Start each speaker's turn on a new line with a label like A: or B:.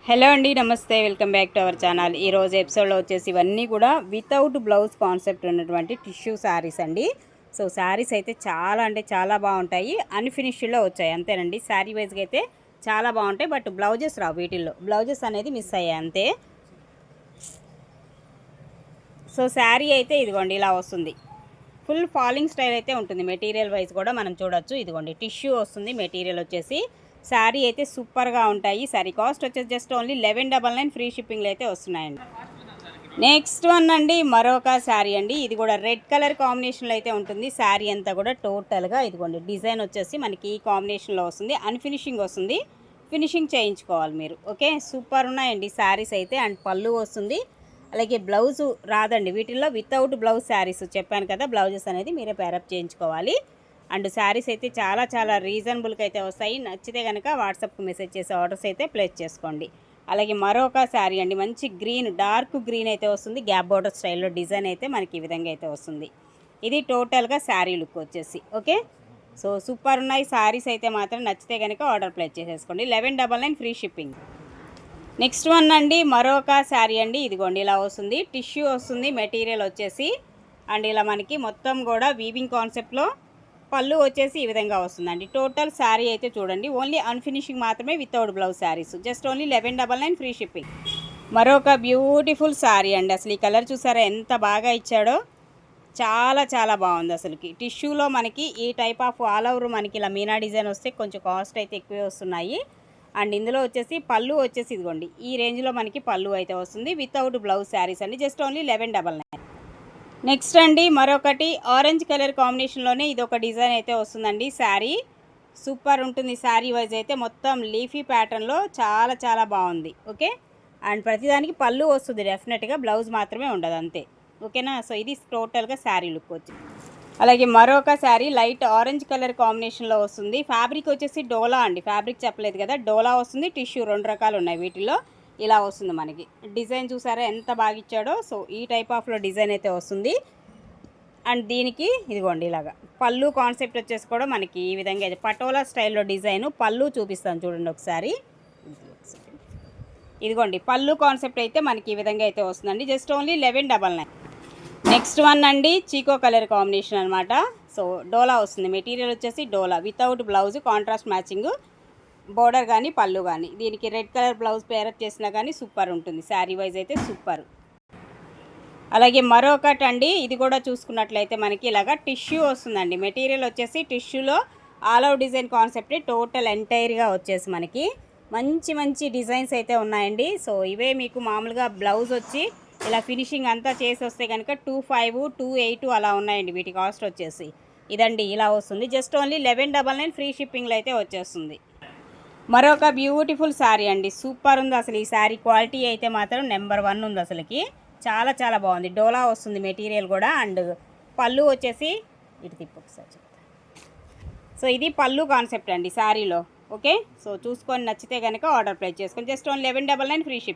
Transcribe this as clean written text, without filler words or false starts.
A: Hello అండి, నమస్తే. Welcome back to our channel. ఈరోజు ఎపిసోడ్లో వచ్చేసి ఇవన్నీ కూడా వితౌట్ బ్లౌజ్ కాన్సెప్ట్ ఉన్నటువంటి టిష్యూ శారీస్ అండి. సో శారీస్ అయితే చాలా అంటే చాలా బాగుంటాయి. అన్ఫినిష్డ్లో వచ్చాయి అంతేనండి. శారీ వైజ్గా అయితే చాలా బాగుంటాయి, బట్ బ్లౌజెస్ రావు. వీటిల్లో బ్లౌజెస్ అనేది మిస్ అయ్యాయి అంతే. సో శారీ అయితే ఇదిగోండి ఇలా వస్తుంది. ఫుల్ ఫాలింగ్ స్టైల్ అయితే ఉంటుంది. మెటీరియల్ వైజ్ కూడా మనం చూడొచ్చు. ఇదిగోండి టిష్యూ వస్తుంది. మెటీరియల్ వచ్చేసి శారీ అయితే సూపర్గా ఉంటాయి. శారీ కాస్ట్ వచ్చేసి జస్ట్ ఓన్లీ 1199 ఫ్రీ షిప్పింగ్లో అయితే వస్తున్నాయండి. నెక్స్ట్ వన్ అండి, మరొక శారీ అండి. ఇది కూడా రెడ్ కలర్ కాంబినేషన్లో అయితే ఉంటుంది. శారీ అంతా కూడా టోటల్గా ఇదిగోండి డిజైన్ వచ్చేసి మనకి ఈ కాంబినేషన్లో వస్తుంది. అన్ఫినిషింగ్ వస్తుంది, ఫినిషింగ్ చేయించుకోవాలి మీరు. ఓకే, సూపర్ ఉన్నాయండి శారీస్ అయితే. అండ్ పళ్ళు వస్తుంది, అలాగే బ్లౌజు రాదండి వీటిల్లో. వితౌట్ బ్లౌజ్ శారీస్ చెప్పాను కదా, బ్లౌజెస్ అనేది మీరే పేరప్ చేయించుకోవాలి. అండ్ శారీస్ అయితే చాలా చాలా రీజనబుల్గా అయితే వస్తాయి. నచ్చితే కనుక వాట్సాప్కి మెసేజ్ చేసి ఆర్డర్స్ అయితే ప్లేస్ చేసుకోండి. అలాగే మరొక శారీ అండి, మంచి గ్రీన్, డార్క్ గ్రీన్ అయితే వస్తుంది. గ్యాప్ బోర్డర్ స్టైల్లో డిజైన్ అయితే మనకి ఈ విధంగా అయితే వస్తుంది. ఇది టోటల్గా శారీ లుక్ వచ్చేసి. ఓకే, సో సూపర్ ఉన్నాయి శారీస్ అయితే. మాత్రం నచ్చితే కనుక ఆర్డర్ ప్లేస్ చేసేసుకోండి. 1199 ఫ్రీ షిప్పింగ్. నెక్స్ట్ వన్ అండి, మరొక శారీ అండి. ఇదిగోండి ఇలా వస్తుంది. టిష్యూ వస్తుంది మెటీరియల్ వచ్చేసి. అండ్ ఇలా మనకి మొత్తం కూడా వీవింగ్ కాన్సెప్ట్లో పళ్ళు వచ్చేసి ఈ విధంగా వస్తుందండి. టోటల్ శారీ అయితే చూడండి, ఓన్లీ అన్ఫినిషింగ్ మాత్రమే without blouse saris. Just only 1199 free shipping. మరొక బ్యూటిఫుల్ శారీ అండి. అసలు ఈ కలర్ చూసారా ఎంత బాగా ఇచ్చాడో, చాలా చాలా బాగుంది అసలుకి. టిష్యూలో మనకి ఈ టైప్ ఆఫ్ ఆల్ ఓవర్ మనకి ఇలా మీనా డిజైన్ వస్తే కొంచెం కాస్ట్ అయితే ఎక్కువే వస్తున్నాయి. అండ్ ఇందులో వచ్చేసి పళ్ళు వచ్చేసి ఇదిగోండి ఈ రేంజ్లో మనకి పళ్ళు అయితే వస్తుంది. వితౌట్ బ్లౌజ్ శారీస్ అండి. Just only 1199. నెక్స్ట్ అండి, మరొకటి ఆరెంజ్ కలర్ కాంబినేషన్లోనే ఇది ఒక డిజైన్ అయితే వస్తుందండి. శారీ సూపర్ ఉంటుంది. శారీ వైజ్ అయితే మొత్తం లీఫీ ప్యాటర్న్లో చాలా చాలా బాగుంది. ఓకే, అండ్ ప్రతిదానికి పళ్ళు వస్తుంది డెఫినెట్గా, బ్లౌజ్ మాత్రమే ఉండదు అంతే. ఓకేనా, సో ఇది టోటల్గా శారీ లుక్ వచ్చి. అలాగే మరొక శారీ లైట్ ఆరెంజ్ కలర్ కాంబినేషన్లో వస్తుంది. ఫ్యాబ్రిక్ వచ్చేసి డోలా అండి. ఫ్యాబ్రిక్ చెప్పలేదు కదా, డోలా వస్తుంది. టిష్యూ 2 రకాలు ఉన్నాయి వీటిలో. ఇలా వస్తుంది మనకి డిజైన్ చూసారా ఎంత బాగా ఇచ్చాడో. సో ఈ టైప్ ఆఫ్లో డిజైన్ అయితే వస్తుంది. అండ్ దీనికి ఇదిగోండి ఇలాగా పళ్ళు కాన్సెప్ట్ వచ్చేసి కూడా మనకి ఈ విధంగా అయితే పటోలా స్టైల్లో డిజైన్. పళ్ళు చూపిస్తాను చూడండి ఒకసారి. ఇదిగోండి పళ్ళు కాన్సెప్ట్ అయితే మనకి ఈ విధంగా అయితే వస్తుందండి. Just only 1199. నెక్స్ట్ వన్ అండి, చీకో కలర్ కాంబినేషన్ అనమాట. సో డోలా వస్తుంది. మెటీరియల్ వచ్చేసి dola without blouse, contrast matching border కానీ పళ్ళు కానీ. దీనికి రెడ్ కలర్ బ్లౌజ్ పేరప్ చేసినా కానీ సూపర్ ఉంటుంది. శారీ వైజ్ అయితే సూపర్. అలాగే మరొకటి అండి, ఇది కూడా చూసుకున్నట్లయితే మనకి ఇలాగా టిష్యూ వస్తుందండి. మెటీరియల్ వచ్చేసి టిష్యూలో all over design concept total ఎంటైర్గా వచ్చేసి మనకి మంచి మంచి డిజైన్స్ అయితే ఉన్నాయండి. సో ఇవే మీకు మామూలుగా బ్లౌజ్ వచ్చి ఇలా ఫినిషింగ్ అంతా చేసి వస్తే కనుక 25, 28 అలా ఉన్నాయండి వీటి కాస్ట్ వచ్చేసి. ఇదండి ఇలా వస్తుంది. జస్ట్ ఓన్లీ 1199 ఫ్రీ షిప్పింగ్లో అయితే వచ్చేస్తుంది. మరొక బ్యూటిఫుల్ శారీ అండి. సూపర్ ఉంది అసలు. ఈ శారీ క్వాలిటీ అయితే మాత్రం నెంబర్ 1 ఉంది అసలుకి. చాలా చాలా బాగుంది. డోలా వస్తుంది మెటీరియల్ కూడా. అండ్ పళ్ళు వచ్చేసి ఇటు తిప్పు ఒకసారి చెప్తా. సో ఇది పళ్ళు కాన్సెప్ట్ అండి శారీలో. ఓకే, సో చూసుకొని నచ్చితే కనుక ఆర్డర్ ప్లేస్ చేసుకొని జస్ట్ ఓన్లీ 1199 ఫ్రీ షిప్.